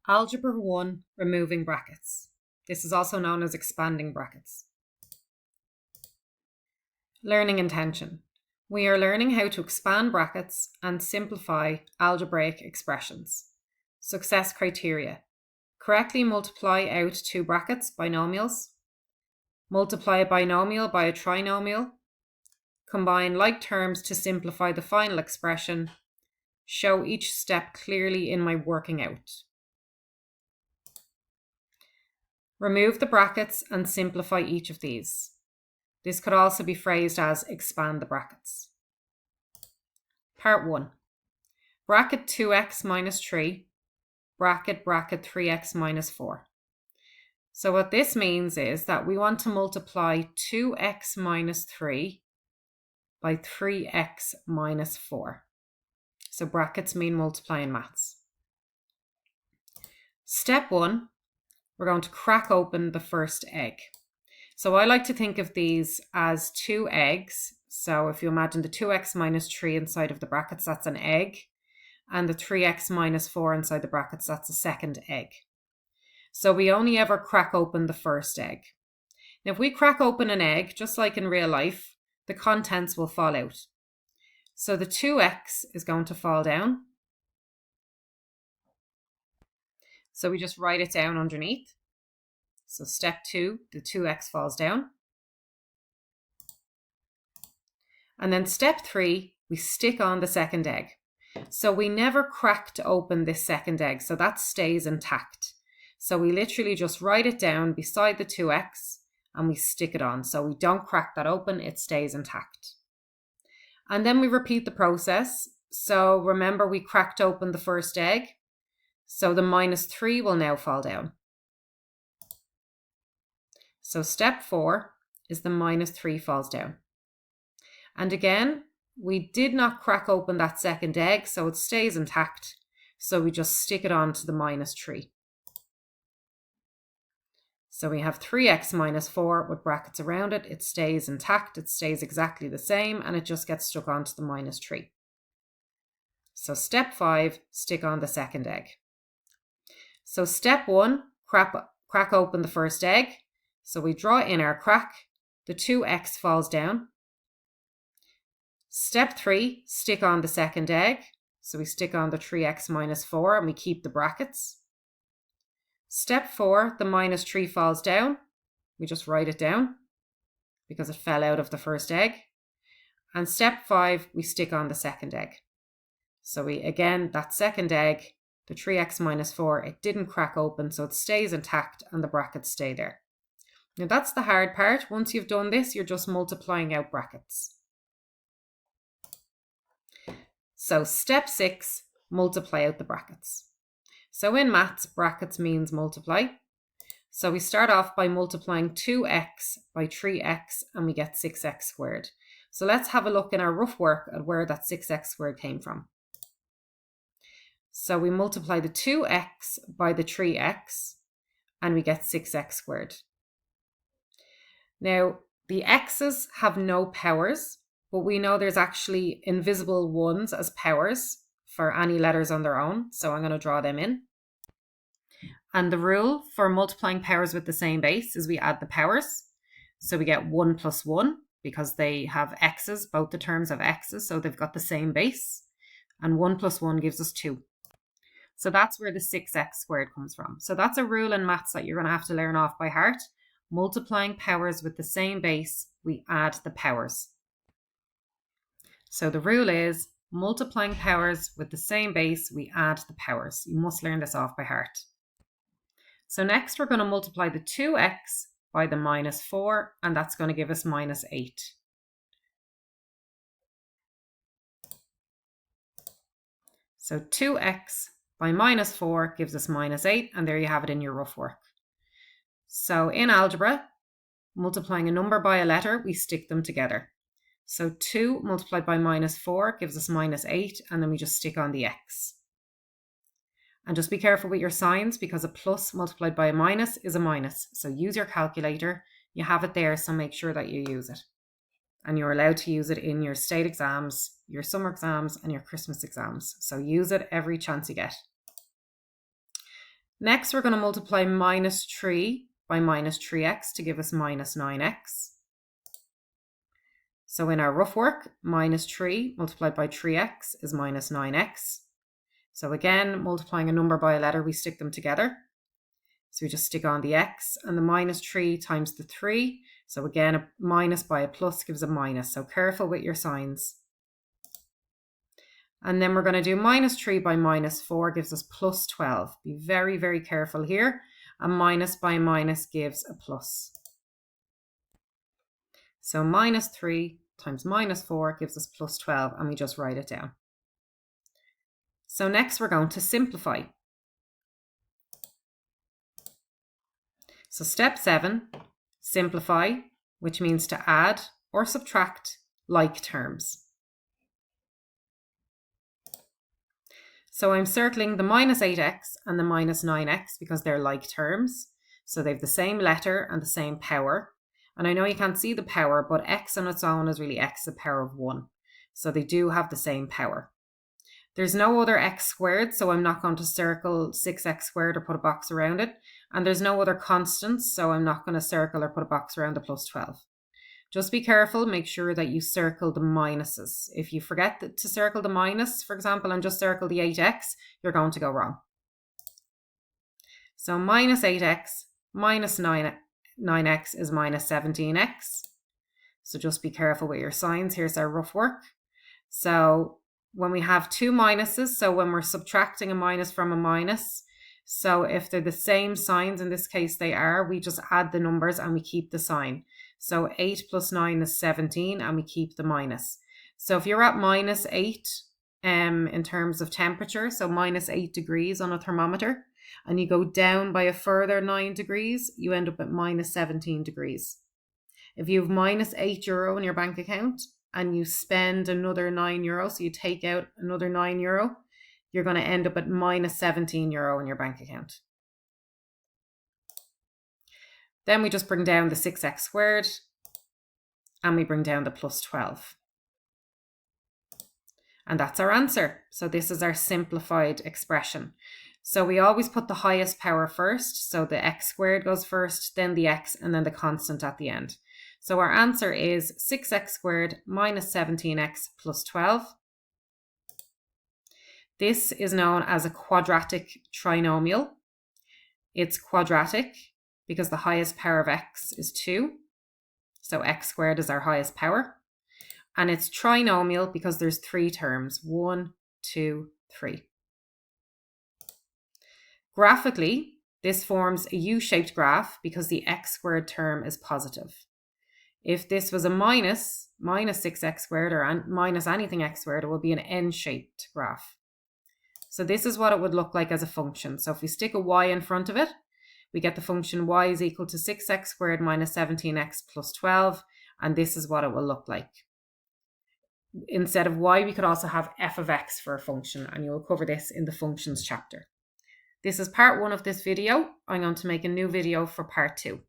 Algebra 1, removing brackets. This is also known as expanding brackets. Learning intention. We are learning how to expand brackets and simplify algebraic expressions. Success criteria. Correctly multiply out two brackets, binomials. Multiply a binomial by a trinomial. Combine like terms to simplify the final expression. Show each step clearly in my working out. Remove the brackets and simplify each of these. This could also be phrased as expand the brackets. Part 1. Bracket 2x minus 3, bracket 3x minus 4. So what this means is that we want to multiply 2x minus 3 by 3x minus 4. So brackets mean multiply in maths. Step 1, we're going to crack open the first egg. So I like to think of these as two eggs. So if you imagine the 2x minus 3 inside of the brackets, that's an egg. And the 3x minus 4 inside the brackets, that's a second egg. So we only ever crack open the first egg. Now if we crack open an egg, just like in real life, the contents will fall out. So the 2x is going to fall down. So we just write it down underneath. So step 2, the 2x falls down. And then step 3, we stick on the second egg. So we never cracked open this second egg, so that stays intact. So we literally just write it down beside the 2x and we stick it on. So we don't crack that open, it stays intact. And then we repeat the process. So remember we cracked open the first egg. So the minus 3 will now fall down. So step 4 is the minus 3 falls down. And again, we did not crack open that second egg, so it stays intact. So we just stick it on to the minus 3. So we have 3x minus 4 with brackets around it. It stays intact, it stays exactly the same, and it just gets stuck onto the minus 3. So step 5, stick on the second egg. So step 1, crack open the first egg. So we draw in our crack, the 2x falls down. Step 3, stick on the second egg. So we stick on the 3x minus 4 and we keep the brackets. Step 4, the minus 3 falls down. We just write it down because it fell out of the first egg. And step 5, we stick on the second egg. So we, again, that second egg, the 3x minus 4, it didn't crack open, so it stays intact and the brackets stay there. Now that's the hard part. Once you've done this, you're just multiplying out brackets. So step 6, multiply out the brackets. So in maths, brackets means multiply. So we start off by multiplying 2x by 3x and we get 6x squared. So let's have a look in our rough work at where that 6x squared came from. So we multiply the 2x by the 3x and we get 6x squared. Now, the x's have no powers, but we know there's actually invisible ones as powers for any letters on their own. So I'm going to draw them in. And the rule for multiplying powers with the same base is we add the powers. So we get 1 plus 1 because they have x's, both the terms have x's, so they've got the same base. And 1 plus 1 gives us 2. So that's where the 6x squared comes from. So that's a rule in maths that you're going to have to learn off by heart. Multiplying powers with the same base, we add the powers. So the rule is multiplying powers with the same base, we add the powers. You must learn this off by heart. So next we're going to multiply the 2x by the minus 4, and that's going to give us minus 8. So 2x by minus 4 gives us minus 8, and there you have it in your rough work. So in algebra, multiplying a number by a letter, we stick them together. So 2 multiplied by minus 4 gives us minus 8, and then we just stick on the x. And just be careful with your signs because a plus multiplied by a minus is a minus. So use your calculator. You have it there, so make sure that you use it. And you're allowed to use it in your state exams, your summer exams, and your Christmas exams. So use it every chance you get. Next, we're going to multiply minus 3 by minus 3x to give us minus 9x. So in our rough work, minus 3 multiplied by 3x is minus 9x. So again, multiplying a number by a letter, we stick them together. So we just stick on the x, and the minus 3 times the 3. So again, a minus by a plus gives a minus. So careful with your signs. And then we're going to do minus 3 by minus 4 gives us plus 12. Be very, very careful here. A minus by minus gives a plus. So minus 3 times minus 4 gives us plus 12, and we just write it down. So next we're going to simplify. So step 7, simplify, which means to add or subtract like terms. So I'm circling the minus 8x and the minus 9x because they're like terms. So they have the same letter and the same power. And I know you can't see the power, but x on its own is really x to the power of 1. So they do have the same power. There's no other x squared, so I'm not going to circle 6x squared or put a box around it. And there's no other constants, so I'm not going to circle or put a box around the plus 12. Just be careful, make sure that you circle the minuses. If you forget to circle the minus, for example, and just circle the 8x, you're going to go wrong. So minus 8x minus 9x is minus 17x. So just be careful with your signs. Here's our rough work. So when we have two minuses, so when we're subtracting a minus from a minus, so if they're the same signs, in this case they are, we just add the numbers and we keep the sign. So 8 plus 9 is 17, and we keep the minus. So if you're at minus 8 in terms of temperature, so minus 8 degrees on a thermometer, and you go down by a further 9 degrees, you end up at minus 17 degrees. If you have minus €8 in your bank account and you spend another €9, so you take out another €9, you're going to end up at minus €17 in your bank account. Then we just bring down the 6x squared and we bring down the plus 12. And that's our answer. So this is our simplified expression. So we always put the highest power first. So the x squared goes first, then the x, and then the constant at the end. So our answer is 6x squared minus 17x plus 12. This is known as a quadratic trinomial. It's quadratic because the highest power of x is 2. So x squared is our highest power. And it's trinomial because there's 3 terms, 1, 2, 3. Graphically, this forms a U-shaped graph because the x squared term is positive. If this was a minus 6x squared or minus anything x squared, it would be an N-shaped graph. So this is what it would look like as a function. So if we stick a y in front of it, we get the function y is equal to 6x squared minus 17x plus 12, and this is what it will look like. Instead of y, we could also have f of x for a function, and you'll cover this in the functions chapter. This is part 1 of this video. I'm going to make a new video for part 2.